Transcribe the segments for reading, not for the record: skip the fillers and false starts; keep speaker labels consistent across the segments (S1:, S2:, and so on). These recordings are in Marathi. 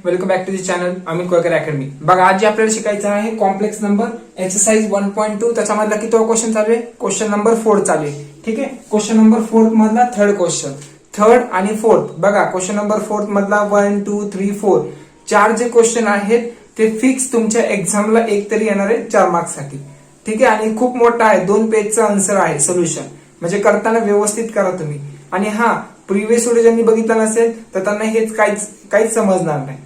S1: Welcome back to the channel Amit Kolkar academy. बघा आज जे आपल्याला शिकायचं आहे कॉम्प्लेक्स नंबर एक्सरसाइज 1.2 त्याच्यामधला किती क्वेश्चन चालू आहे? क्वेश्चन नंबर 4 चालू आहे। ठीक आहे, क्वेश्चन नंबर 4 मधला थर्ड क्वेश्चन, थर्ड आणि फोर्थ। बघा क्वेश्चन नंबर 4 मधला 1 2 3 4 चार जे क्वेश्चन आहेत ते फिक्स तुमच्या एक्झामला एक तरी येणार आहे 4 मार्क्स साठी। ठीक आहे, आणि खूप मोठा आहे, 2 पेजचा आन्सर आहे सोल्युशन, म्हणजे करताना व्यवस्थित करा तुम्ही। आणि हा प्रिव्हियस व्हिडिओ ज्यांनी बघितला नसेल तर त्यांना हेच काहीच समजणार नाही।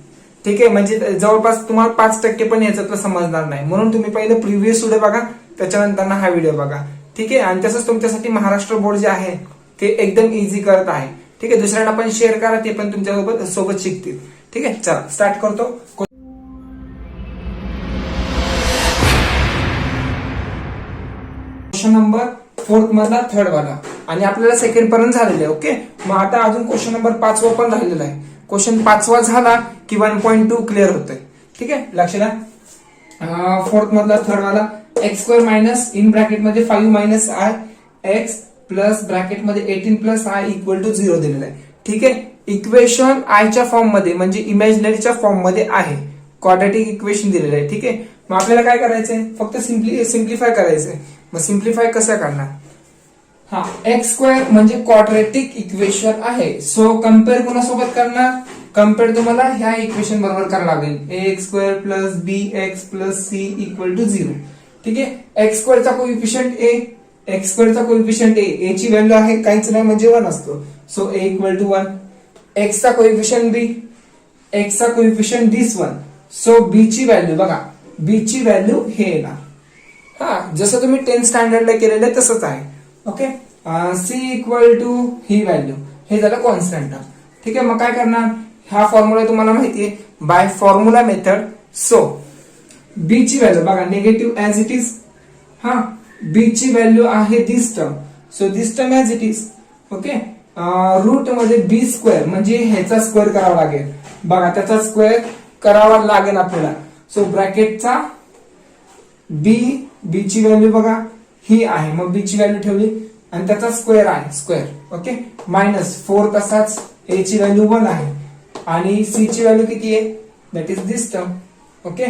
S1: ठीक आहे, म्हणजे जवळपास तुम्हाला 5% पण याच्यातलं समजणार नाही, म्हणून तुम्ही पहिले प्रिव्हियस व्हिडिओ बघा, त्याच्यानंतर हा व्हिडिओ बघा। ठीक आहे, आणि तसंच तुमच्यासाठी महाराष्ट्र बोर्ड जे आहे ते एकदम इझी करत आहे। ठीक आहे, दुसऱ्यांना पण शेअर करा, ते पण तुमच्या सोबत शिकतील। ठीक आहे, चला स्टार्ट करतो। क्वेश्चन नंबर 4 मधला थर्ड वाला, आणि आपल्याला सेकंड पर्यंत झालेले आहे। ओके, मग आता अजून क्वेश्चन नंबर 5 पण राहिलेला आहे। क्वेश्चन 5 झाला की 1.2 क्लिअर होतोय। ठीक आहे, लक्ष द्या। 4 मधला थर्ड वाला x square minus in bracket मध्ये 5 minus I x plus bracket मध्ये 18 प्लस आय इक्वल टू 0 दिलेला आहे। ठीक आहे, इक्वेशन आयच्या फॉर्म मध्ये म्हणजे इमॅजिनरीच्या फॉर्म मध्ये आहे, क्वाड्रॅटिक इक्वेशन दिलेलं आहे। ठीक आहे, मग आपल्याला काय करायचंय? फक्त सिम्प्लिफाय करायचंय। मग सिम्प्लिफाय कसं करणार? हा, एक्स स्क्वेअर म्हणजे क्वाड्रॅटिक इक्वेशन आहे, सो कम्पेअर कोणासोबत करणार? कम्पेअर तुम्हाला ह्या इक्वेशन बरोबर करावं लागेल, X square plus B X plus C equal to 0। ठीक आहे, एक्स स्क्वेअरचा कोइफिशियंट ए, एक्स स्क्वेअरचा कोइफिशियंट ए ची व्हॅल्यू आहे काहीच नाही म्हणजे 1 असतो, so A equal to 1। X चा कोइफिशियंट बी, एक्स चा कोइफिशियंट दिस 1, सो बी ची व्हॅल्यू बघा, बी ची व्हॅल्यू हे येणार। हा, जसं तुम्ही 10th स्टँडर्डला केलेलं आहे तसंच आहे। ओके, सी इक्वल टू ही व्हॅल्यू, हे झालं कॉन्स्टंट। ठीक आहे, मग काय करणार? हा फॉर्म्युला तुम्हाला माहिती आहे bye formula method. So B ची व्हॅल्यू बघा निगेटिव्ह ऍज इट इज। हा, बी ची व्हॅल्यू आहे this term, so this term as it is. Okay, root मध्ये बी स्क्वेअर म्हणजे ह्याचा स्क्वेअर करावा लागेल, बघा त्याचा स्क्वेअर करावा लागेल आपल्याला। सो ब्रॅकेटचा बी ची व्हॅल्यू बघा ही आहे, मग बी ची व्हॅल्यू ठेवली आणि त्याचा स्क्वेअर आहे स्क्वेअर। ओके, मायनस 4 तसाच, ए ची व्हॅल्यू 1 आहे आणि सी ची व्हॅल्यू किती आहे? That is this term. Okay,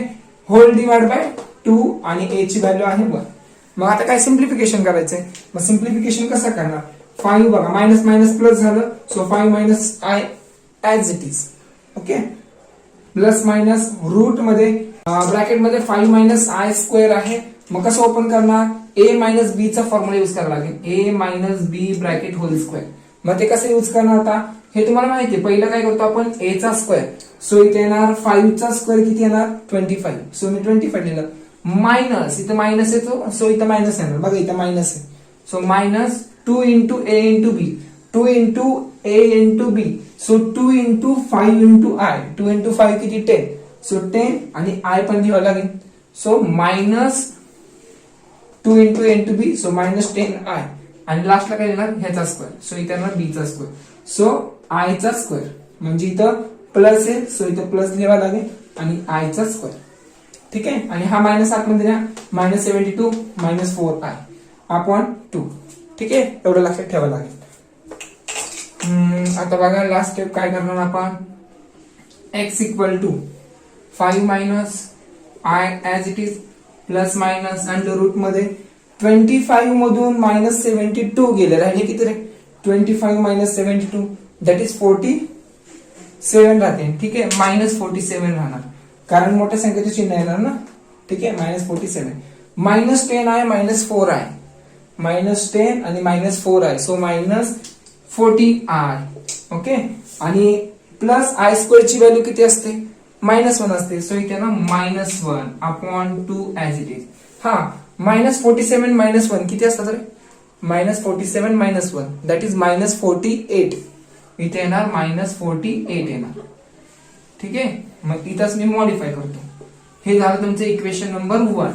S1: whole divide by 2 आणि ए ची व्हॅल्यू आहे 1। मग आता काय सिम्प्लिफिकेशन करायचंय? मग सिम्प्लिफिकेशन कसं करणार? 5 बघा मायनस मायनस प्लस झालं, so 5 minus I as it is. Okay, plus minus root मध्ये ब्रॅकेट मध्ये 5 मायनस आय स्क्वेअर आहे, मग कसं ओपन करणार? ए मायनस बी चा फॉर्म्युला यूज करावा लागेल, ए मायनस बी ब्रॅकेट होल स्क्वेअर। मग ते कसं यूज करणार आता हे तुम्हाला माहिती आहे। पहिलं काय करतो आपण? ए चा स्क्वेअर, सो इथे येणार 5 चा स्क्वेअर किती येणार? 25, सो मी 25 लिहिलं। मायनस इथं मायनस येतो, सो इथं मायनस येणार, बघा इथं मायनस आहे, so minus 2 into A into B, 2 into A into B, so 2 into 5 into I, 2 into 5 किती? 10, सो 10 आणि आय पण लिहावं लागेल, so minus 2 into A into B, so minus 10 I, आणि लास्टला काय येणार? ह्याचा स्क्वेअर, सो इथे येणार बी चा स्क्वेअर, सो आय चा स्क्वेअर, म्हणजे इथं प्लस आहे, सो इथं प्लस लिहावा लागेल आणि आय चा स्क्वेअर। ठीक आहे, आणि हा मायनस आतमध्ये द्या, मायनस 72 मायनस 4 आय अपॉन 2। ठीक आहे, एवढं लक्षात ठेवावं लागेल। आता बघा लास्ट स्टेप काय करणार आपण? X equal to 5 minus I as it is plus minus under root मध्ये 25 मधून मायनस 72 गेले, राहिले किती रे? 25 मायनस 72 दॅट इज 47 राहते। ठीक आहे, मायनस 47 राहणार कारण मोठ्या संख्येचे चिन्ह येणार ना। ठीक आहे, मायनस 47 मायनस 10 आहे मायनस 4 आहे, मायनस 10 आणि मायनस 4 आहे, सो मायनस 40 आय। ओके, आणि प्लस आय स्क्वेअर ची व्हॅल्यू किती असते? मायनस 1 असते, सो इथे ना minus 1 upon 2 as it is. हा, मायनस 47 मायनस 1 किती असतात रे? Minus 47 minus 1 that is minus 48, इथे येणार मायनस 48 येणार। ठीक आहे, मग इथंच मी मॉडिफाय करतो। हे झालं तुमचं इक्वेशन नंबर 1।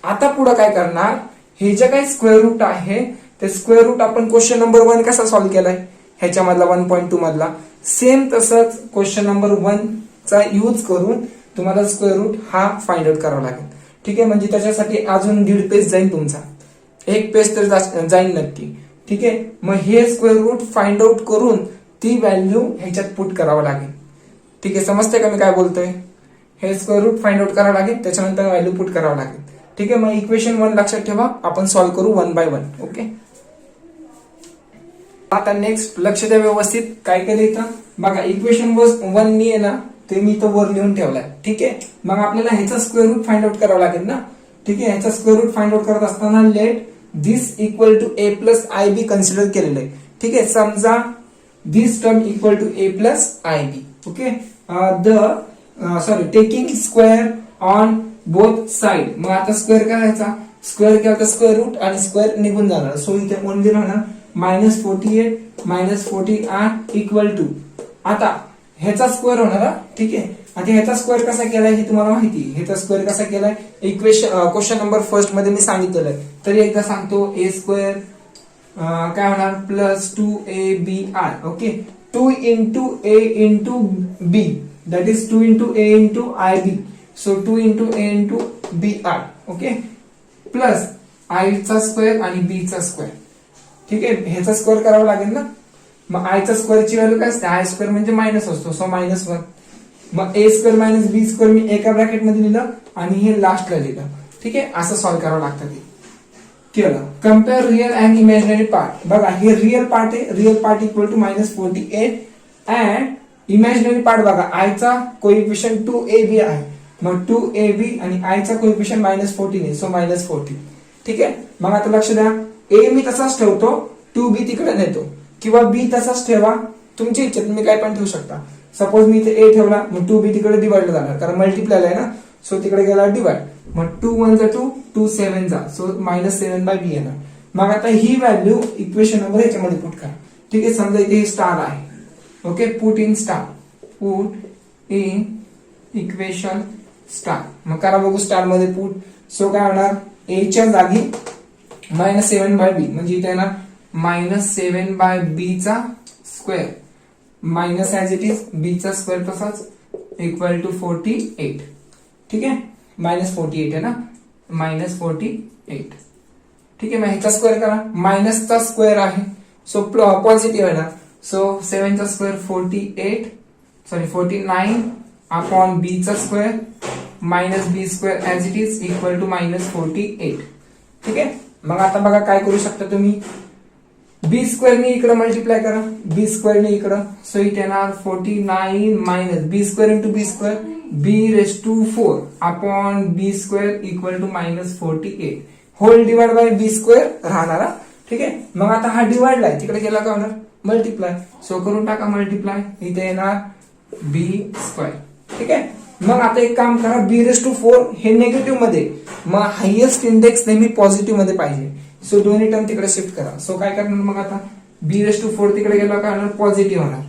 S1: आता पुढे काय करणार? हे जे काही स्क्वेअर रूट आहे ते स्क्वेअर रूट आपण क्वेश्चन नंबर 1 कसा सॉल्व्ह केलाय ह्याच्यामधला 1.2 मधला, सेम तसंच क्वेश्चन नंबर 1 चा यूज करून तुम्हाला स्क्वेअर रूट हा फाइंड आउट करावा लागेल। ठीक आहे, म्हणजे त्याच्यासाठी अजून 1.5 पेज जाईल तुमचा, 1 पेज तर जाईल नक्की। ठीक आहे, मग हे स्क्वेअर रूट फाइंड आउट करून ती व्हॅल्यू ह्याच्यात पुट करावं लागेल। ठीक आहे, समजते का मी काय बोलतोय? हे स्क्वेअर रूट फाइंड आउट करावं लागेल, त्याच्यानंतर व्हॅल्यू पुट करावं लागेल. ठीक आहे, मग इक्वेशन 1 लक्षात ठेवा, आपण सॉल्व्ह करू 1 बाय 1. ओके, आता नेक्स्ट लक्ष द्या व्यवस्थित. काय केलं इथं बघा, इक्वेशन 1 मी आहे ना ते मी तो वर लिहून ठेवलाय. ठीक आहे, मग आपल्याला ह्याचा स्क्वेअर रूट फाइंड आउट करावं लागेल ना. ठीक आहे, ह्याचा स्क्वेअर रूट फाइंड आउट करत असताना let this equal to A plus I B consider केलेलं आहे. ठीक आहे, समजा this term equal to A plus I B. Okay, taking square on both side. मग आता स्क्वेअर करायचा, स्क्वेअर केला तर स्क्वेअर रूट आणि स्क्वेअर निघून जाणार. सो इथे ओनली राहणार -48 -48 इक्वल टू, आता ह्याचा स्क्वेअर होणार. ठीक आहे, आता ह्याचा स्क्वेअर कसा केलाय हे तुम्हाला माहिती. ह्याचा स्क्वेअर कसा केलाय इक्वेशन क्वेश्चन नंबर फर्स्ट मध्ये मी सांगितलेलं आहे. तरी एकदा सांगतो, ए स्क्वेअर काय होणार plus 2abr. Okay, 2 into A into B, that is 2 into A into I B. So 2 into A into B R. Okay, plus I चा स्क्वेअर आणि बी चा स्क्वेअर. ठीक आहे, ह्याचा स्क्वेअर करावा लागेल ना. मग आयचा स्क्वेअरची व्हॅल्यू काय असते, आय स्क्वेअर म्हणजे मायनस असतो, सो -1. मग ए स्क्वेअर मायनस बी स्क्वेअर मी एका ब्रॅकेट मध्ये लिहिलं आणि हे लास्टला लिहिलं. ठीक आहे, असं सॉल्व्ह करावं लागतं. ते केलं. Compare real and imaginary part. बघा, हे रिअल पार्ट आहे, real part equal to -48 and imaginary part बघा, आयचा कोइफिशियंट 2ab आहे. मग 2ab आणि आयचा कोइफिशियंट -14 आहे, सो -40. ठीक आहे, मग आता लक्ष द्या, ए मी तसाच ठेवतो, 2b तिकडे नेतो, किंवा बी तसाच ठेवा, तुमची इच्छा, तुम्ही काय पण ठेवू शकता. सपोज मी इथे ए ठेवला, मग 2b तिकडे डिवाइड जाणार, कारण मल्टिप्लाय आहे ना. सो तिकडे गेला डिवाइड, मग 2 1 जा 2, 2 7 जा, सो -7/b येणार. मग आता ही व्हॅल्यू इक्वेशन नंबर याच्यामध्ये पुट करा. ठीक आहे, समजा इथे स्टार आहे. Okay, put in star, put in equation star. मग करा बघू स्टार मध्ये पुट. सो काय होणार, ए च्या जागी -7/b म्हणजे इथे येणार -7/b चा square minus as it is B चा स्क्वेअर तसाच इक्वल टू 48. ठीक आहे, -48 आहे ना, -48. ठीक आहे, मग ह्याचा स्क्वेअर करा, मायनसचा स्क्वेअर आहे, सो पॉझिटिव्ह आहे ना. सो 7 चा स्क्वेअर 49 अपॉन बी चा square minus B square as it is equal to -48. ठीक आहे, मग आता बघा काय करू शकता तुम्ही, बी स्क्वेअर ने इकडे मल्टिप्लाय करा, बी स्क्वेअर ने इकडं. सो इट येणार 49 minus B square into B square, b⁴ upon B square equal to -48 whole divide by B square राहणार. ठीक आहे, मग आता हा डिवाइड आहे, तिकडे गेला का होणार मल्टिप्लाय. सो करून टाका मल्टिप्लाय, इथे येणार बी स्क्वेअर. ठीक आहे, मग आता एक काम करा, b⁴ हे निगेटिव्ह मध्ये, मग हायएस्ट इंडेक्स नेहमी पॉझिटिव्ह मध्ये पाहिजे. सो दोन्ही टर्म तिकडे शिफ्ट करा. सो काय करणार मग आता, b⁴ तिकडे गेला का होणार पॉझिटिव्ह होणार.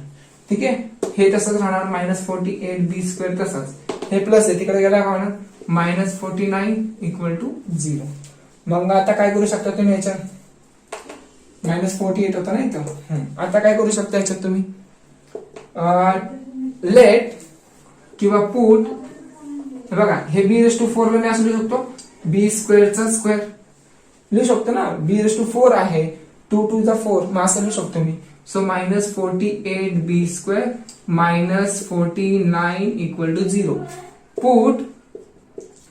S1: ठीक आहे, हे तसंच राहणार -48 बी स्क्वेअर तसंच, हे प्लस आहे तिकडे गेला का होणार -49 इक्वल टू 0. मग आता काय करू शकता तुम्ही याच्यात, -48 होता ना इथं. आता काय करू शकता याच्यात तुम्ही, लेट किंवा पुट. बघा, हे b⁴ ला मी असं लिहू शकतो, बी स्क्वेअरचा स्क्वेअर लिहू शकतो ना, b⁴ आहे, 2 2 जा 4, मग असं लिहू शकतो मी. So -48 B square -49 equal to 0. Put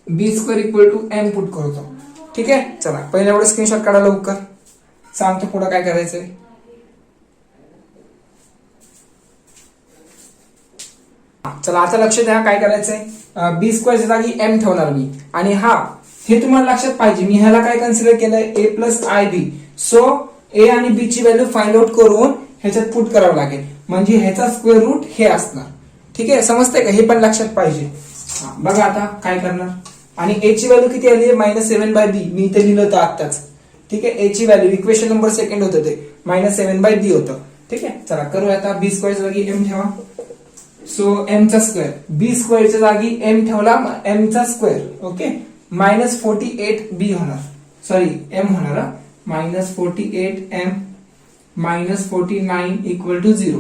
S1: B square equal to m put करतो. ठीक आहे, चला पहिले एवढं स्क्रीनशॉट काढा लवकर, सांगतो पुढे काय करायचंय. चला आता लक्ष द्या काय करायचंय, बी स्क्वेअरच्या जागी m ठेवणार मी. आणि हे तुम्हाला लक्षात पाहिजे, मी ह्याला काय कन्सिडर केलंय a plus I B. So a आणि b ची व्हॅल्यू फाइंड आउट करून ह्याच्यात पुट करावं लागेल, म्हणजे ह्याचा स्क्वेअर रूट हे असणार. ठीक आहे, समजतंय का, हे पण लक्षात पाहिजे. बघा आता काय करणार, आणि a ची व्हॅल्यू किती आली आहे -7/b, मी इथे लिहिलं होतं आत्ताच. ठीक आहे, a ची व्हॅल्यू इक्वेशन नंबर सेकंड होतं ते -7/b होतं. ठीक आहे, चला करू आता, बी स्क्वेअरच्या जागी m ठेवा. सो m चा स्क्वेअर, बी स्क्वेअरच्या जागी m ठेवला, m चा स्क्वेअर. ओके, -48 b होणार, सॉरी m होणार, -48m -49 इक्वल टू 0.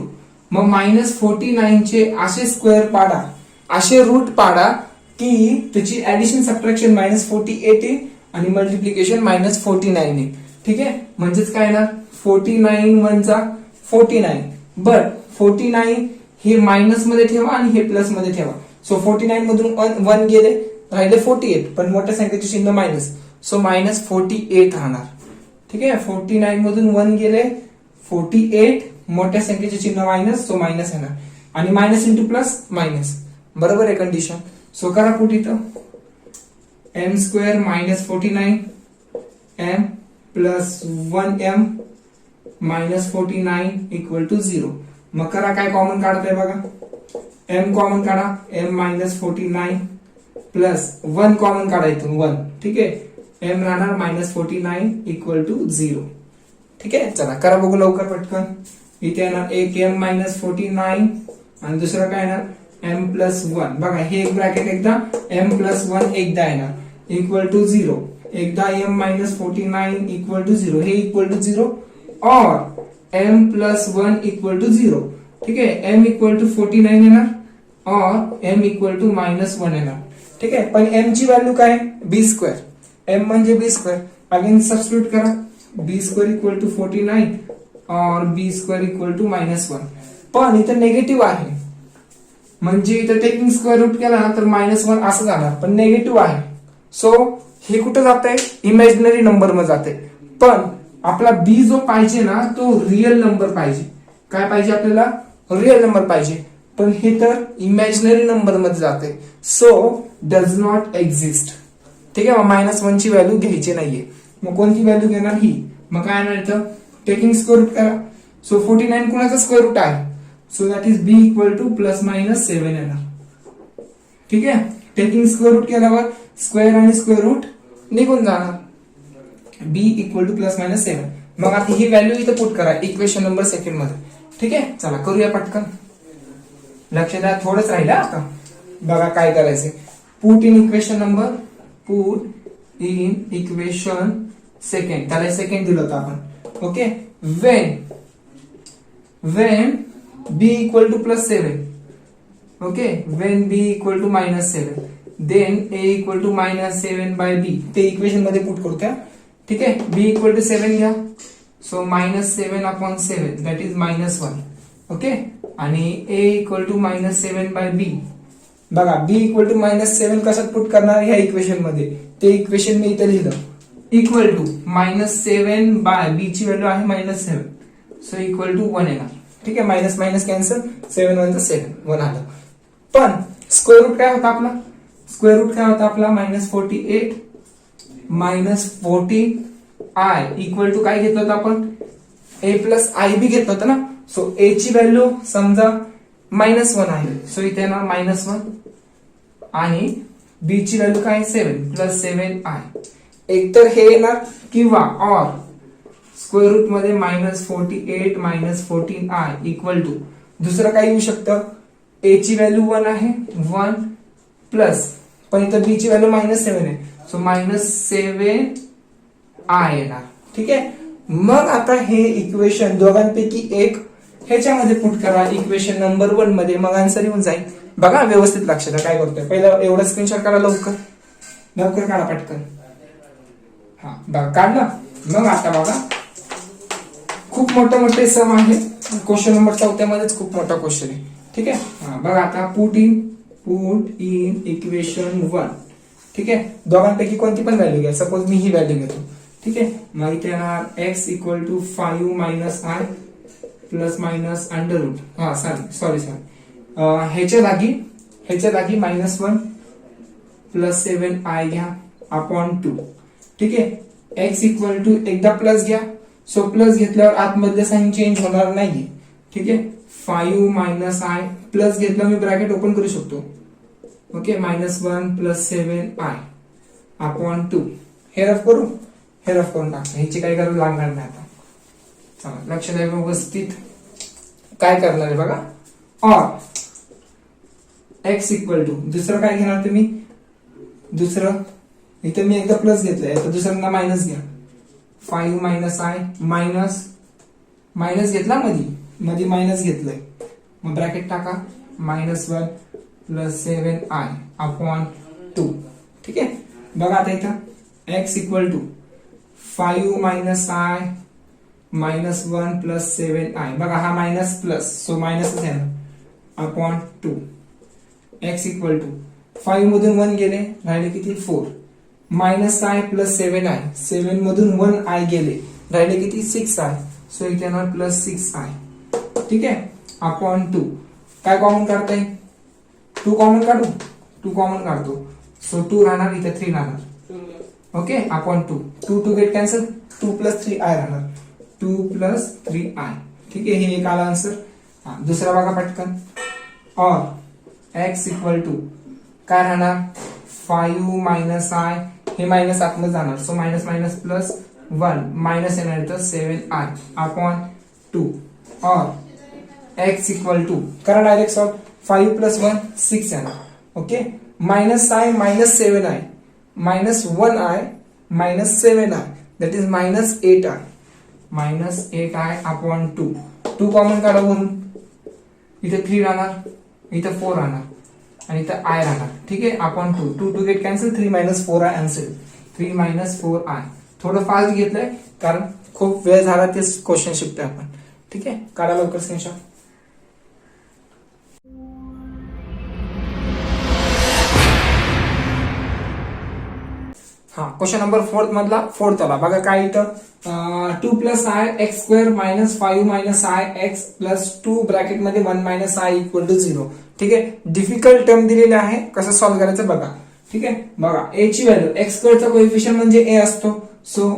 S1: मग -49 चे असे स्क्वेअर पाडा, असे रूट पाडा की त्याची ऍडिशन सबट्रॅक्शन -48 येईल आणि मल्टिप्लिकेशन -49 येईल. ठीक आहे, म्हणजेच काय येणार 49 1 जा 49, बट 49 हे मायनस मध्ये ठेवा आणि हे प्लस मध्ये ठेवा. सो 49 मधून 1 गेले, राहिले 48, पण मोठ्या संख्येचे चिन्ह मायनस, सो मायनस 48 राहणार. ठीक आहे, 49 मधून 1 गेले 48, मोठ्या संख्येचे चिन्ह मायनस, सो मायनस येणार. आणि मायनस इंटू प्लस मायनस, बरोबर आहे कंडिशन. सो करा पुट इथं m square minus 49 m plus 1m minus 49 equal to 0. मग करा काय कॉमन काढताय बघा, m कॉमन काढा, m मायनस 49 प्लस 1 कॉमन काढा इथून 1. ठीक आहे, m राहणार मायनस 49 इक्वल टू 0. ठीक आहे, चला करा बघू लवकर पटकन. इथे येणार एक m मायनस 49 आणि दुसरं काय येणार m प्लस 1. बघा हे एक ब्रॅकेट एकदा, m प्लस 1 एकदा येणार इक्वल टू 0. एकदा m मायनस 49 इक्वल टू 0, हे इक्वल टू 0 और m प्लस 1 इक्वल टू 0. ठीक आहे, m इक्वल टू 49 येणार और m इक्वल टू मायनस 1 येणार. ठीक आहे, पण m ची व्हॅल्यू काय, बी स्क्वेअर, m म्हणजे बी स्क्वेअर. अगेन सबस्टिट्यूट करा, बी स्क्वेअर इक्वल टू 49 और बी स्क्वेअर इक्वल टू मायनस 1. पण इथं निगेटिव्ह आहे, म्हणजे इथं टेकिंग स्क्वेअर रूट केला ना तर मायनस 1 असं जाणार, पण निगेटिव्ह आहे. सो हे कुठं जात आहे, इमॅजिनरी नंबर मध्ये जाते. पण आपला बी जो पाहिजे ना तो रिअल नंबर पाहिजे. काय पाहिजे आपल्याला, रिअल नंबर पाहिजे. पण हे तर इमॅजिनरी नंबर मध्ये जाते, सो डज नॉट एक्झिस्ट. ठीक आहे, मायनस 1 ची व्हॅल्यू घ्यायची नाहीये. मग कोणती व्हॅल्यू घेणार, ही. मग काय येणार इथं, टेकिंग स्क्वेअर रूट करा. सो 49 कुणाचा स्क्वेअर रूट आहे, so that is B equal to plus minus 7 येणार. ठीक आहे, टेकिंग स्क्वेअर रूट केल्यावर स्क्वेअर आणि स्क्वेअर रूट निघून जाणार, B equal to plus minus 7. मग आता ही व्हॅल्यू इथं पुट करा इक्वेशन नंबर सेकंड मध्ये. ठीक आहे, चला करूया पटकन. लक्ष द्या, थोडंच राहिलं आता. बघा काय करायचंय, put in equation number, put in equation second, त्याला सेकंड दिलं होतं आपण. Okay, Wien b equal to plus 7, okay, when b equal to minus 7, then a equal to minus 7 by b. ते इक्वेशन मध्ये पुट करतो. ठीक आहे, b equal to 7 घ्या, so minus 7 upon 7 that is minus 1. Okay, आणि a equal to minus 7 by b. बघा b equal to minus 7 कशात पुट करणार, ह्या इक्वेशन मध्ये. ते इक्वेशन मी इथे लिहिलं, equal to minus 7 by b ची व्हॅल्यू आहे मायनस 7, सो इक्वल टू 1 येणार. ठीक आहे, मायनस मायनस कॅन्सल, 7 1 7 1 आलं. पण स्क्वेअर रूट काय होता आपला, स्क्वेअर रूट काय होता आपला, minus 48 minus 14 I equal to काय घेतलं होतं आपण, ए प्लस आय बी घेतलं होतं ना. सो ए ची व्हॅल्यू समजा मायनस 1 आहे, सो इथे येणार मायनस 1, आणि बी ची व्हॅल्यू काय 7 प्लस 7 आय. एकतर हे येणार किंवा और स्क्वेअर रूट मध्ये minus 48 minus 14 I equal to दुसरं काय येऊ शकतं, ए ची व्हॅल्यू 1 आहे 1 प्लस, पण इथं बी ची व्हॅल्यू मायनस 7 आहे, सो मायनस 7 आय येणार. ठीक आहे, मग आता हे इक्वेशन दोघांपैकी एक ह्याच्यामध्ये पुट करा इक्वेशन नंबर 1 मध्ये, मग आन्सर येऊन जाईल. बघा व्यवस्थित लक्ष द्या काय करतोय. पहिला एवढा स्क्रीनशॉट काढा, लवकर लवकर काढा पटकन. हा बघा काढला. मग आता बघा खूप मोठे मोठे सम आहे, क्वेश्चन नंबर 4 मध्येच खूप मोठा क्वेश्चन आहे. ठीक आहे, हा बघा आता पुट इन इक्वेशन 1. ठीक आहे, दोघांपैकी कोणती पण व्हॅल्यू घ्या, सपोज मी ही व्हॅल्यू घेतो. ठीक आहे, मग इथे येणार x equal to 5 minus I plus minus under root, हा सॉरी ह्याच्या जागी मायनस 1 प्लस 7 आय घ्या अपॉन 2. ठीक आहे, x इक्वल टू एकदा प्लस घ्या, सो प्लस घेतल्यावर आतमधले साइन चेंज होणार नाहीये. ठीक आहे, 5 मायनस आय प्लस घेतलं मी ब्रॅकेट ओपन करू शकतो. Okay, minus 1 plus 7 I upon 2. हे रफ करून टाकतो, ह्याची काही गरज लागणार नाही आता. चला लक्ष द्या व्यवस्थित काय करणार आहे बघा. और x इक्वल टू दुसरं काय घेणार तुम्ही, दुसरं इथे मी एकदा प्लस घेतलंय, तर दुसऱ्यांदा मायनस घ्या. 5 मायनस आय मायनस घेतला मध्ये मायनस घेतलंय, मग ब्रॅकेट टाका मायनस 1 प्लस 7 आय अपॉन 2. ठीक आहे, बघा आता इथं x equal to 5 minus I minus 1 plus 7 I. बघा हा मायनस प्लस, सो मायनसच येणार. अपॉन 2 x इक्वल टू 5 मधून 1 गेले राहिले किती 4 मायनस आय प्लस 7i 7 मधून 1i गेले राहिले किती 6i सो इथे येणार प्लस 6i ठीक आहे अपॉन 2 काय कॉमन काढता येईल 2 कॉमन काढू 2 कॉमन काढतो सो 2 राहणार इथे 3 राहणार okay upon 2 2 to get cancel 2 plus 3i राहणार 2 प्लस 3i ठीक आहे हे एक आला आन्सर दुसरा बघा पटकन और x इक्वल टू काय राहणार 5 मायनस आय हे मायनस आतमध्ये जाणार so minus minus plus 1 minus येणार तर 7i अपॉन 2 और x इक्वल टू करा डायरेक्ट सॉल्व 5 प्लस 1 6 येणार okay minus I minus 7i minus 1i minus 7i that is minus 8i upon 2 2 common काढा वरून इथे 3 राहणार इथे 4 राहणार आणि इथे i राहणार ठीक आहे upon 2 2 to get cancel 3 minus 4i answer 3 minus 4i थोडं फास्ट घेतलंय कारण खूप वेळ झाला ते क्वेश्चन शिकतोय आपण ठीक आहे काढा लवकर स्क्रीनशॉट हा क्वेश्चन नंबर 4 मधला 4th आला बघा काय इथं 2 plus I x square minus 5 minus I x plus 2 bracket मध्ये 1 मायनस आय इक्वल टू 0 ठीक आहे डिफिकल्ट टर्म दिलेले आहे कसं सॉल्व्ह करायचं बघा ठीक आहे बघा ए ची व्हॅल्यू एक्स स्क्वेअरचा कोएफिशियंट म्हणजे ए असतो सो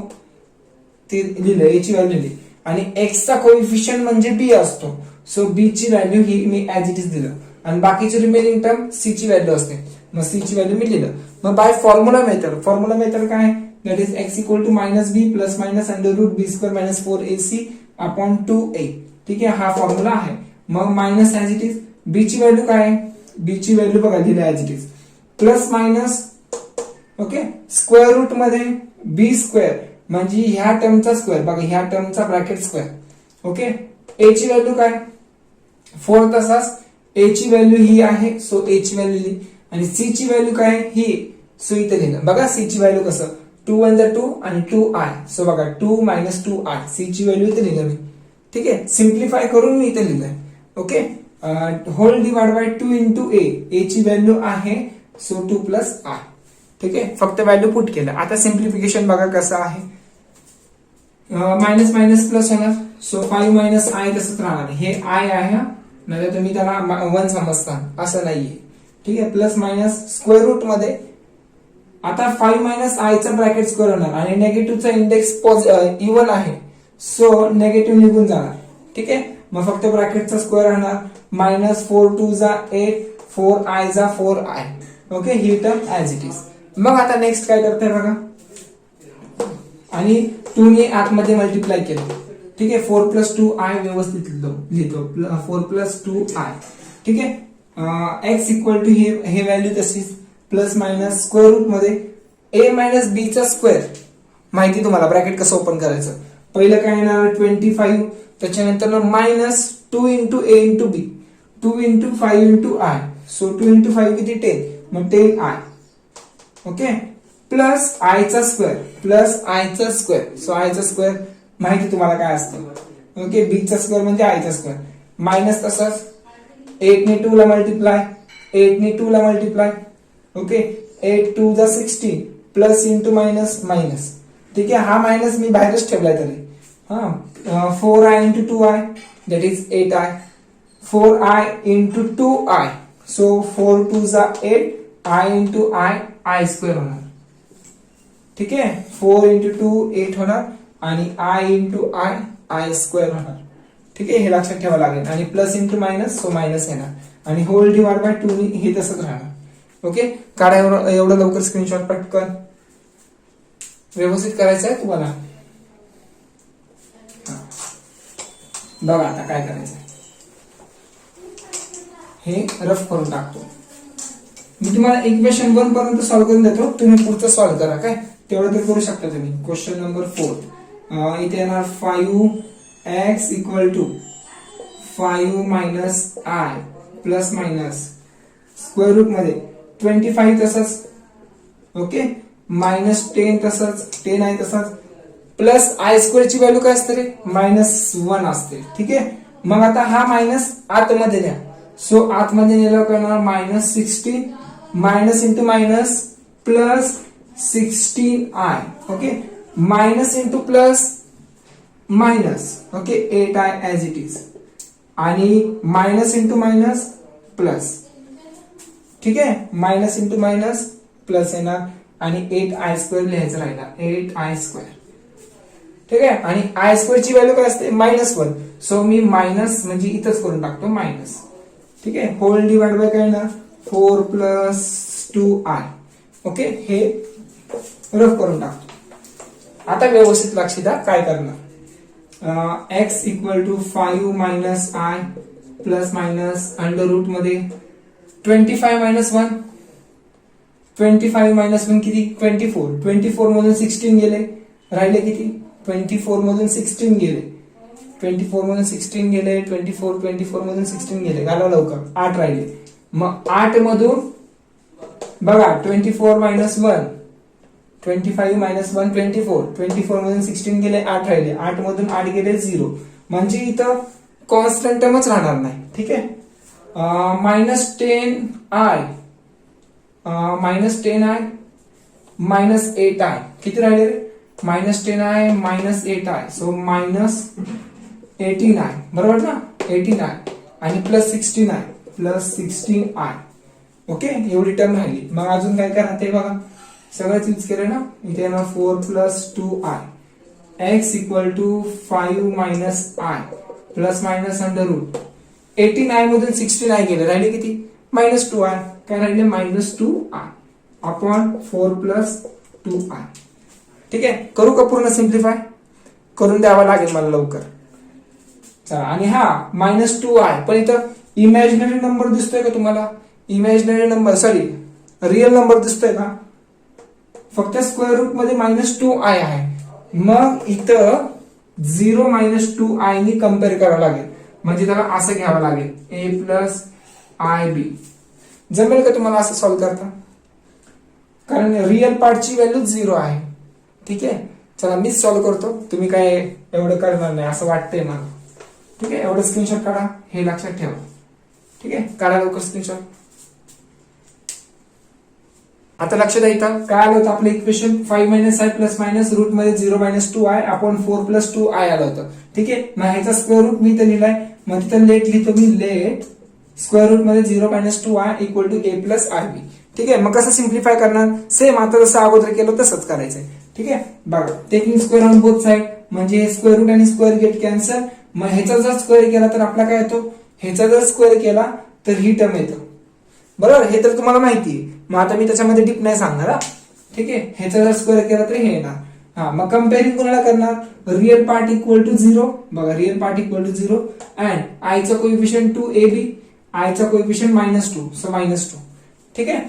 S1: ते लिहिलं ए ची व्हॅल्यू लिहिली आणि एक्स चा कोएफिशियंट म्हणजे बी असतो सो बी ची व्हॅल्यू ही मी ऍज इट इज दिलं आणि बाकीची रिमेनिंग टर्म सी ची व्हॅल्यू असते मग सी ची व्हॅल्यू मी लिहिलं मग बाय फॉर्म्युला मेथड काय that is X equal to minus B plus minus under root B square minus 4ac upon 2a ठीक आहे हा फॉर्म्युला आहे मग minus as it is B ची व्हॅल्यू काय आहे बी ची व्हॅल्यू बघा दिली as it is plus minus okay square root मध्ये बी स्क्वेअर म्हणजे ह्या टर्मचा स्क्वेअर बघा ह्या टर्मचा ब्रॅकेट स्क्वेअर ओके ए ची व्हॅल्यू काय 4 तसाच ए ची व्हॅल्यू ही आहे सो ए ची व्हॅल्यू लिहिली आणि सी ची व्हॅल्यू काय ही सो इथे लिहिलं बघा सी ची व्हॅल्यू कसं 2 1 2 आणि 2i सो बघा 2 मायनस 2i सी ची व्हॅल्यू इथे लिहिलं मी ठीक आहे सिम्प्लिफाय करून मी इथे लिहिलंय okay whole divide by 2 into A ची व्हॅल्यू आहे सो 2 प्लस आय ठीक आहे फक्त व्हॅल्यू पुट केलं आता सिम्प्लिफिकेशन बघा कसं आहे मायनस मायनस प्लस होणार सो 5 मायनस आय तसंच राहणार हे आय आहे नाही तुम्ही त्याला 1 समजता असं नाहीये ठीक आहे प्लस मायनस स्क्वेअर रूट मध्ये आता 5 मायनस आय चा ब्रॅकेट स्क्वेअर होणार आणि निगेटिव्हचा इंडेक्स इव्हन आहे सो निगेटिव्ह निघून जाणार ठीक आहे मग फक्त ब्रॅकेटचा स्क्वेअर राहणार मायनस 4 2 जा 8 4i जा 4i okay he term as it is मग आता नेक्स्ट काय करताय बघा आणि 2 ने आतमध्ये मल्टिप्लाय केलं ठीक आहे 4 प्लस 2i व्यवस्थित लिहितो 4 प्लस 2i ठीक आहे x इक्वल टू हे व्हॅल्यू तशीच प्लस मायनस स्क्वेअर रूट मध्ये a मायनस बी चा स्क्वेअर माहिती तुम्हाला ब्रॅकेट कसं ओपन करायचं पहिलं काय येणार 25 त्याच्यानंतर minus 2 into a into b 2 into 5 into i so 2 into 5 किती 10 मग 10i ओके प्लस i चा स्क्वेअर सो i चा स्क्वेअर माहिती तुम्हाला काय असतं ओके b चा स्क्वेअर म्हणजे i चा स्क्वेअर मायनस तसंच 8 ने 2 ला मल्टिप्लाय ओके 8 2 जा 16 प्लस इंटू मायनस मायनस ठीक आहे हा मायनस मी बाहेरच ठेवलाय तरी हा 4i into 2i that is 8i 4i into 2i so 4 2 जा 8 i इंटू i स्क्वेअर होणार ठीक आहे 4 इंटू 2 8 होणार आणि i इंटू i स्क्वेअर होणार ठीक आहे हे लक्षात ठेवावं लागेल आणि plus into minus so minus येणार आणि होल डिवाइड बाय 2 हे तसंच राहणार ओके काढा एवढं लवकर स्क्रीनशॉट पटकन व्यवस्थित करायचं आहे तुम्हाला बघा आता काय करायचं हे रफ करून टाकतो मी तुम्हाला इक्वेशन 1 पर्यंत सॉल्व्ह करून देतो तुम्ही पुढचं सॉल्व्ह करा काय तेवढं तर करू शकता तुम्ही क्वेश्चन नंबर 4 इथे येणार 5x equal to 5 minus I plus minus square root मध्ये 25 तसंच ओके मायनस 10 तसंच 10 आहे तसंच प्लस आय स्क्वेअर ची व्हॅल्यू काय असते रे -1 असते ठीक आहे मग आता हा मायनस आतमध्ये द्या सो आतमध्ये नेलं करणार -16 minus into minus plus 16i. Okay, minus into plus minus. Okay, 8i as it is आणि मायनस इंटू मायनस प्लस. ठीक आहे, मायनस इंटू मायनस प्लस येणार आणि 8i² लिहायचं राहिला, 8i². ठीक आहे, आणि i² ची व्हॅल्यू काय असते -1. सो मी मायनस म्हणजे इथंच करून टाकतो मायनस. ठीक आहे, होल डिवाइड बाय काय ना 4 + 2i. ओके, हे रफ करून टाकतो. आता व्यवस्थित लक्ष द्या काय करणार. x = 5 - i plus minus under root मध्ये 25 - 1. 25 - 1 किती 24. 24 मधून 16 गेले, राहिले किती 24 मधून 16 गेले. 24 मधून 16 गेले, 24 मधून 16 गेले, घालवा लवकर. 8 राहिले. मग 8 मधून बघा 24 - 1 25 - 1 24. 24 मधून 16 गेले, 8 राहिले. 8 मधून 8 गेले 0. म्हणजे इथं कॉन्स्टंट टर्मच राहणार नाही. ठीक आहे, -10i -10i किती राहिले रे -10i -8i. सो -18i बरोबर ना, 18i आणि प्लस 16i. ओके, एवढी टर्म राहिली. मग अजून काय करा ते बघा, सगळंच यूज केलं ना. इथे येणार 4 + 2i. x = 5 - i plus minus under root 18i मधून 16i गेले, राहिले किती -2i. काय राहिले -2i अपॉन 4 + 2i. ठीक आहे, करू का पूर्ण सिम्प्लिफाय करून द्यावा लागेल मला लवकर. चला, आणि हा -2i पण इथं इमॅजिनरी नंबर दिसतोय का तुम्हाला. Imaginary number sorry real number दिसतोय का. फक्त स्क्वेअर रूट मध्ये -2i आहे. मग इथं 0 - 2i नी कम्पेअर करावं लागेल. म्हणजे त्याला असं घ्यावं लागेल a + ib. जमेल का तुम्हाला असं सॉल्व्ह करता, कारण रिअल पार्टची व्हॅल्यू 0 आहे. ठीक आहे, चला मीच सॉल्व्ह करतो, तुम्ही काय एवढं करणार नाही असं वाटतंय मला. ठीक आहे, एवढं स्क्रीनशॉट काढा, हे लक्षात ठेवा. ठीक आहे, काढा लवकर स्क्रीनशॉट. आता लक्ष द्या, इथं काय आलं होतं आपलं equation 5 - i plus minus root मध्ये 0 - 2i अपॉन 4 + 2i आलं होतं. ठीक आहे, मग ह्याचा स्क्वेअर रूट मी इथं लिहिलाय. मग तिथं लेट लिहितो मी, लेट स्क्वेअर रूट मध्ये 0 - 2i = a + ib. ठीक आहे, मग कसं सिम्प्लिफाय करणार, सेम आता जसं अगोदर केलं तसंच करायचंय. ठीक आहे, बघा taking square on both side म्हणजे स्क्वेअर रूट आणि स्क्वेअर गेट कॅन्सल. मग ह्याचा जर स्क्वेअर केला तर आपला काय येतो, ह्याचा जर स्क्वेअर केला तर ही टर्म येतो. बरोबर, हे तर तुम्हाला माहिती आहे. मग आता मी त्याच्यामध्ये डीप नाही सांगणार. ठीक आहे, ह्याचा जर स्क्वेअर केला तर हे येणार. हा, मग कम्पेअरिंग कोणाला करणार, रिअल पार्ट = 0. बघा रिअल पार्ट = 0 अँड i चा कोएफिशियंट 2ab, i चा कोएफिशियंट -2, सो -2. ठीक आहे,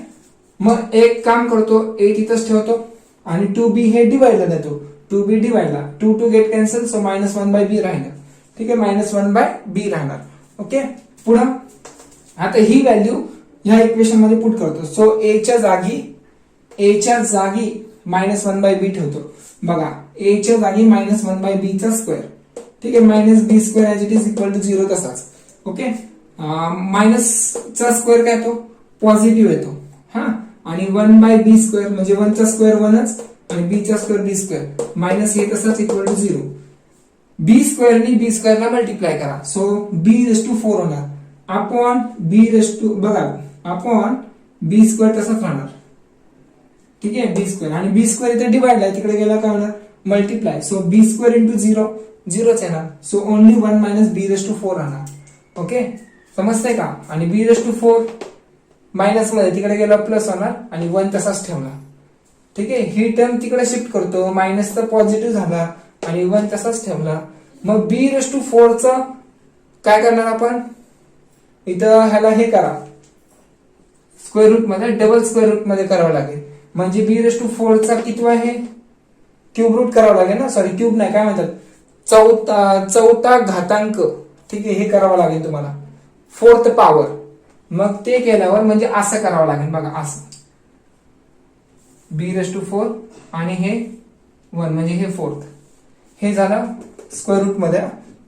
S1: मग एक काम करतो, a तिथंच ठेवतो आणि 2b हे डिवाइडला देतो. 2b डिवाइडला 2 get cancel, so -1/b राहिलं. ठीक आहे, -1/b राहणार. ओके, पुढं आता ही व्हॅल्यू ह्या इक्वेशन मध्ये पुट करतो. सो a च्या जागी -1/b ठेवतो. बघा a च्या जागी -1/b चा स्क्वेअर. ठीक आहे, -b² ऍज इट इज = 0 तसाच. ओके, मायनस चा स्क्वेअर काय येतो, पॉझिटिव्ह येतो. हा, आणि 1/b² म्हणजे 1 चा स्क्वेअर 1च आणि b चा स्क्वेअर b², मायनस हे तसंच = 0. b² नी b² ला मल्टिप्लाय करा. सो b⁴ होणार अपॉन बघा अपॉन b² तसंच राहणार. ठीक आहे, b² आणि b² इथे डिवाइड आहे, तिकडे गेला काय होणार मल्टिप्लाय. सो b² × 0 0च येणार. सो ओनली 1 - b⁴ राहणार. ओके, समजतंय का. आणि b⁴ मायनस मध्ये तिकडे गेला प्लस होणार आणि 1 तसाच ठेवला. ठीक आहे, ही टर्म तिकडे शिफ्ट करतो, मायनस तर पॉझिटिव्ह झाला आणि 1 तसाच ठेवला. मग b⁴ चा काय करणार आपण, इथं ह्याला हे करा स्क्वेअर रूट मध्ये, डबल स्क्वेअर रूट मध्ये करावं लागेल. म्हणजे b⁴ चा किती आहे, क्यूब रूट करावं लागेल ना, सॉरी क्यूब नाही, काय म्हणतात चौथा घातांक. ठीक आहे, हे करावं लागेल तुम्हाला 4th पॉवर. मग ते केल्यावर म्हणजे असं करावं लागेल बघा, असं b⁴ आणि हे 1 म्हणजे हे 4th, हे झालं स्क्वेअर रूट मध्ये.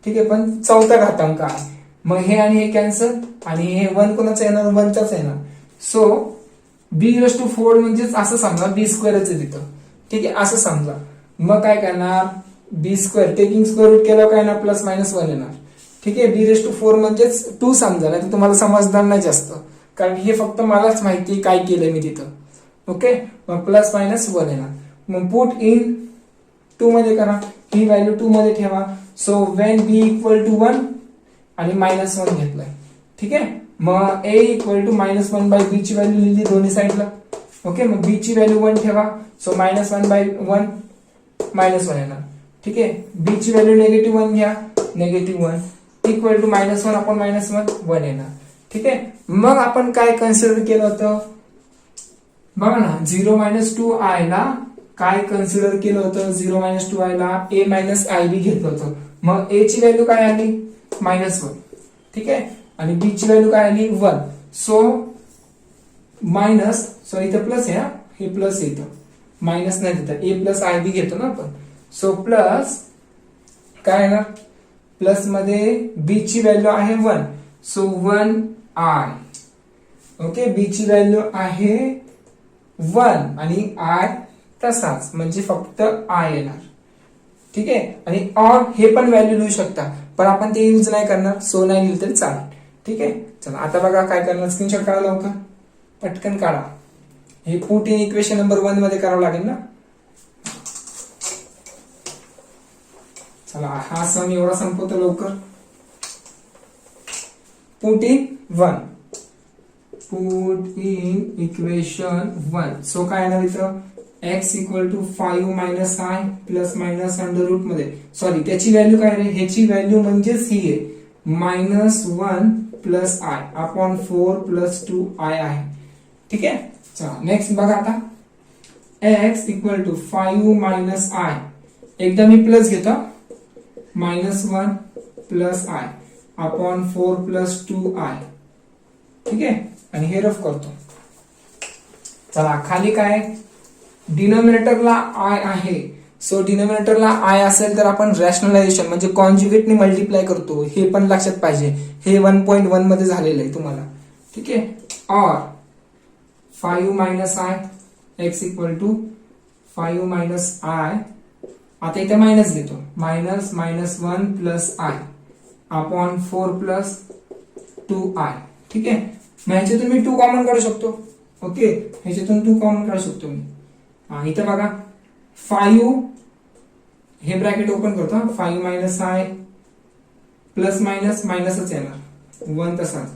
S1: ठीक आहे, पण चौथा घातांक आहे. मग हे आणि हे कॅन्सल आणि हे 1 कोणाचं येणार 1च येणार. सो b⁴ म्हणजेच असं समजा b² आहे तिथं. ठीक आहे असं समजा. मग काय करणार b² टेकिंग स्क्वेअर रूट केलं काय ना प्लस मायनस 1 येणार. ठीक आहे b⁴ म्हणजेच 2 समजा नाही तर तुम्हाला समजणार नाही जास्त कारण हे फक्त मलाच माहिती काय केलंय मी तिथं. ओके मग प्लस मायनस 1 येणार. मग पुट इन 2 मध्ये करा ही व्हॅल्यू 2 मध्ये ठेवा. सो वेन b=1 आणि -1 घेतलाय. ठीक आहे मग a -1/b ची व्हॅल्यू लिहिली दोन्ही साईडला. ओके मग b ची व्हॅल्यू 1 ठेवा. सो -1/1 -1 येणार. ठीक आहे b ची व्हॅल्यू -1 घ्या -1 इक्वल टू -1 अपॉन -1 1 येणार. ठीक आहे मग आपण काय कन्सिडर केलं होतं बघा ना 0-2i ला काय कन्सिडर केलं होतं 0-2i ला a -ib घेतलं होतं. मग a ची व्हॅल्यू काय आली -1. ठीक आहे आणि b ची व्हॅल्यू काय आली 1. सो मायनस सॉरी इथं प्लस आहे हे प्लस येतं मायनस नाही देतात a +ib घेतो ना आपण. सो प्लस काय येणार प्लस मध्ये b ची व्हॅल्यू आहे 1. So 1i. ओके b ची व्हॅल्यू आहे 1 आणि i तसाच म्हणजे फक्त i येणार. ठीक आहे आणि ऑर हे पण व्हॅल्यू लिहू शकता पण आपण ते यूज नाही करणार सो नाही लिहिलं तरी चालेल. ठीक आहे चला आता बघा काय करणार स्क्रीनशॉट काढा लवकर पटकन काढा. हे पुट इन इक्वेशन नंबर 1 मध्ये करावं लागेल ना. चला हा सम एवढा संपवतो लवकर. Put in 1 put in equation 1. So काय येणार इथं x = 5 - i plus minus under root मध्ये सॉरी त्याची व्हॅल्यू काय रे ह्याची व्हॅल्यू म्हणजेच ही आहे -1 + i अपॉन 4 + 2i आहे. ठीक आहे चला नेक्स्ट बघा आता x = 5 - i एकदा मी प्लस घेतो -1 + i अपॉन 4 + 2i. ठीक आहे आणि हे रफ करतो. चला खाली काय डिनोमिनेटरला i आहे. सो डिनोमिनेटरला i असेल तर आपण रॅशनलायझेशन म्हणजे कॉन्जुगेटनी मल्टिप्लाय करतो हे पण लक्षात पाहिजे. हे 1.1 मध्ये झालेलं आहे तुम्हाला. ठीक आहे और 5 - i x = 5 - i आता इथे मायनस घेतो -1 + i अपॉन 4 + 2i. ठीक आहे मग ह्याच्यातून मी 2 कॉमन काढू शकतो. ओके ह्याच्यातून 2 कॉमन काढू शकतो मी. इथं बघा 5 हे ब्रॅकेट ओपन करतो 5 - i प्लस मायनस मायनसच येणार 1 तसाच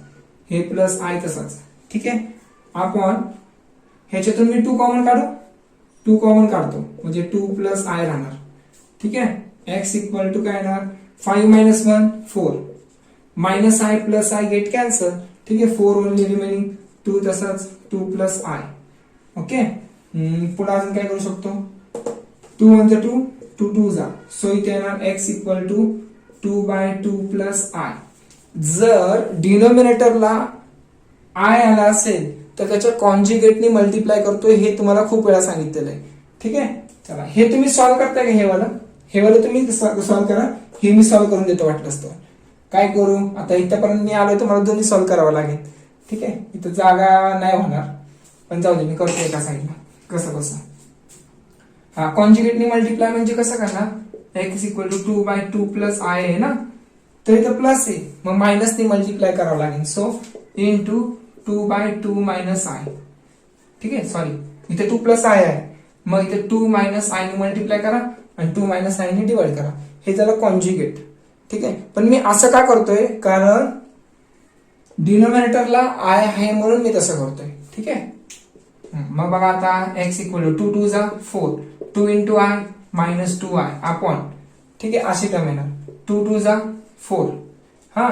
S1: हे प्लस i तसाच. ठीक आहे अपॉन ह्याच्यातून मी 2 कॉमन काढू 2 कॉमन काढतो म्हणजे 2 + i राहणार. ठीक आहे x = काय येणार 5 - 1 4 -i + i गेट कॅन्सल. ठीक आहे 4 ओनली रिमेनिंग 2 तसाच 2 + i. ओके पुढे अजून काय करू शकतो 2 × 2 2 2 जा. सो इथे येणार x = 2/2 + i. जर डिनोमिनेटरला i आला असेल तर त्याच्या कॉन्जुगेटनी मल्टिप्लाय करतोय हे तुम्हाला खूप वेळा सांगितलेलं आहे. ठीक आहे चला हे तुम्ही सॉल्व्ह करताय का हे वाला तुम्ही सॉल्व्ह करा. हे मी सॉल्व्ह करून देतो वाटलंच तर. काय करू आता इथपर्यंत मी आलोय तर मला दोन्ही सॉल्व्ह करावं लागेल. ठीक आहे इथं जागा नाही होणार पण जाऊ दे मी करतो एका साईडला कसं हा कॉन्जुगेटनी मल्टिप्लाय म्हणजे कसं करणार x = 2/2 + i आहे ना तर इथं प्लस आहे मग मायनसनी मल्टिप्लाय करावं लागेल. So into 2/2 - i. ठीक आहे सॉरी इथे 2 + i आहे मग इथे 2 - i ने मल्टिप्लाय करा आणि 2 - i ने डिवाइड करा हे झालं कॉन्जुगेट. ठीक आहे पण मी असं का करतोय कारण डिनोमिनेटरला i आहे म्हणून मी तसं करतोय. ठीक आहे मग बघा आता x = 2 2 जा 4 2 × i -2i अपॉन. ठीक आहे अशी टर्म येणार 2 2 जा 4. हा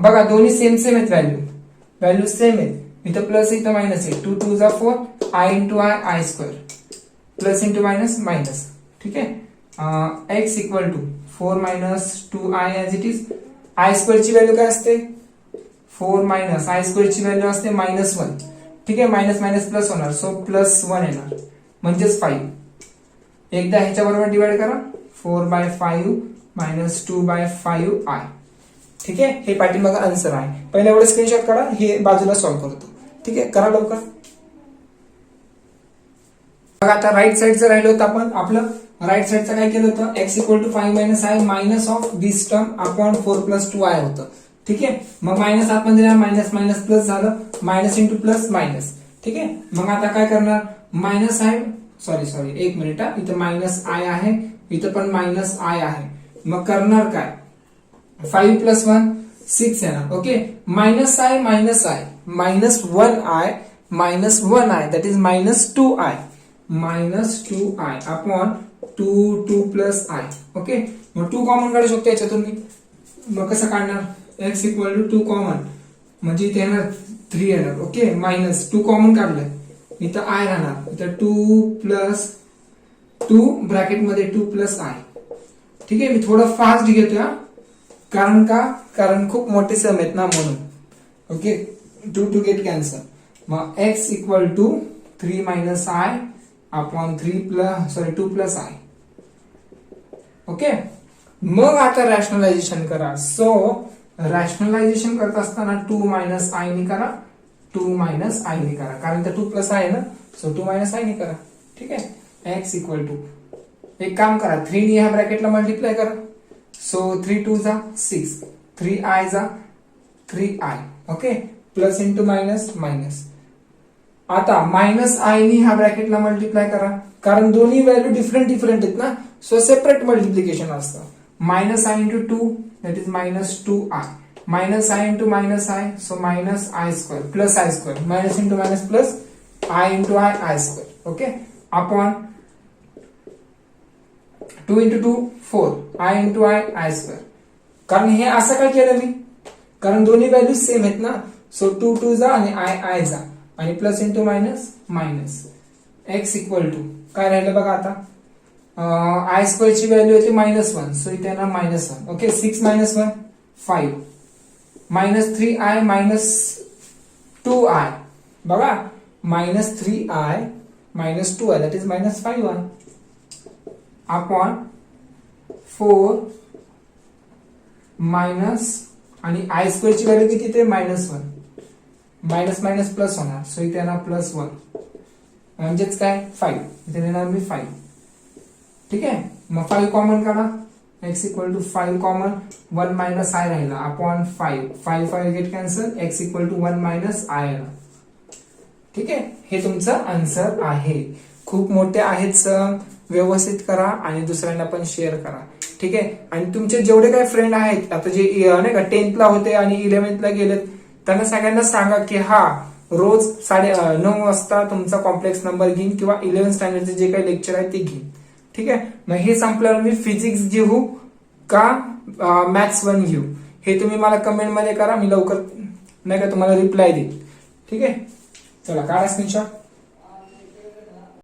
S1: बघा दोन्ही सेम आहेत व्हॅल्यू सेम आहे इथं प्लस इथं मायनस आहे 2 2 जा 4 i × i i² plus into minus minus. ठीक आहे x = 4 - 2i as it is. i² ची व्हॅल्यू काय असते 4 - i² ची व्हॅल्यू असते -1. ठीक आहे मायनस मायनस प्लस होणार सो +1 येणार म्हणजेच 5. एकदा ह्याच्या बरोबर डिवाइड करा 4/5 - 2/5i. ठीक आहे, हे पाठीमागे आन्सर आहे. पहिला एवढं स्क्रीनशॉट काढा, हे बाजूला सॉल्व्ह करतो. ठीक आहे, करा लवकर. बघा आता राईट साईडचं राहिलं होतं, आपण आपलं राईट साईडचं काय केलं होतं, x equal to 5 minus I minus of this term upon 4 plus 2 I होतं. ठीक आहे, मग मायनस आतमध्ये मायनस मायनस प्लस झालं, मायनस इंटू प्लस मायनस. ठीक आहे, मग आता काय करणार, मायनस आय सॉरी एक मिनिट, इथं मायनस आय आहे, इथं पण मायनस आय आहे. मग करणार काय, 5 प्लस 1 6 येणार. Okay, minus I minus I minus 1 I that is minus 2 I upon 2 plus I. Okay, मग 2 कॉमन काढू शकतो याच्यातून मी. मग कसं काढणार, x इक्वल टू 2 कॉमन म्हणजे इथे येणार 3 येणार. ओके, मायनस 2 कॉमन काढलंय, इथं आय राहणार, इथं 2 प्लस 2 ब्रॅकेटमध्ये 2 प्लस आय. ठीक आहे, मी थोडं फास्ट घेतोय कारण का, कारण खूप मोठे सम आहेत ना म्हणून. Okay, 2 get cancel. मग x equal to 3 minus I upon 2 plus I. Okay, मग आता रॅशनलायझेशन करा. सो रॅशनलायझेशन करत असताना 2 मायनस आय ने करा, 2 मायनस आय ने करा, कारण तर 2 प्लस आय ना, सो 2 मायनस आय ने करा. ठीक आहे, x इक्वल टू, एक काम करा, 3 ने ह्या ब्रॅकेटला मल्टिप्लाय करा. सो 3 2 जा 6, 3 आय जा 3 I. Okay, plus into minus minus. आता मायनस आय नी ह्या ब्रॅकेटला मल्टिप्लाय करा, कारण दोन्ही व्हॅल्यू डिफरंट आहेत ना, सो सेपरेट मल्टिप्लिकेशन असतं. Minus I into 2 that is minus 2 I, minus I into minus I, so minus I square plus i square, minus into minus plus I into I square. Okay, upon 2 into 2 4 I into I square. कारण हे असं काय केलं मी, कारण दोन्ही व्हॅल्यू सेम आहेत ना, सो 2 2 जा आणि आय जा आणि plus into minus minus. x equal to काय राहिलं बघा आता, आय स्क्वेअर ची व्हॅल्यू येते -1, सो इथे येणार -1. Okay, 6 minus 1 5, minus 3 i minus 2 i. बघा, minus 3 i minus 2 i that is minus 5 i upon 4 minus आणि आय स्क्वेअर ची व्हॅल्यू किती ते -1, मायनस मायनस प्लस होणार, सो इथे येणार +1 म्हणजेच काय 5, इथे येणार मी 5. ठीक आहे, मग 5 कॉमन काढा, x equal to 5 common, 1 minus i राहिला upon 5 get cancel, x equal to 1 minus i. ठीक आहे, हे तुमचं आन्सर आहे. खूप मोठे आहेत सम, व्यवस्थित करा आणि दुसऱ्यांना पण शेअर करा. ठीक आहे, आणि तुमचे जेवढे काही फ्रेंड आहेत आता जे नाही का 10th ला होते आणि 11th ला गेलेत, त्यांना सगळ्यांना सांगा की हा रोज 9:30 वाजता तुमचा कॉम्प्लेक्स नंबर घेईन किंवा 11th स्टँडर्डचे जे काही लेक्चर आहे ते घेईन. ठीक आहे, मग हे संपल्यावर मी फिजिक्स घेऊ का मॅथ्स 1 घेऊ हे तुम्ही मला कमेंट मध्ये करा, मी लवकर नाही का तुम्हाला रिप्लाय देईन. ठीक आहे, चला काढा स्क्रीनशॉट.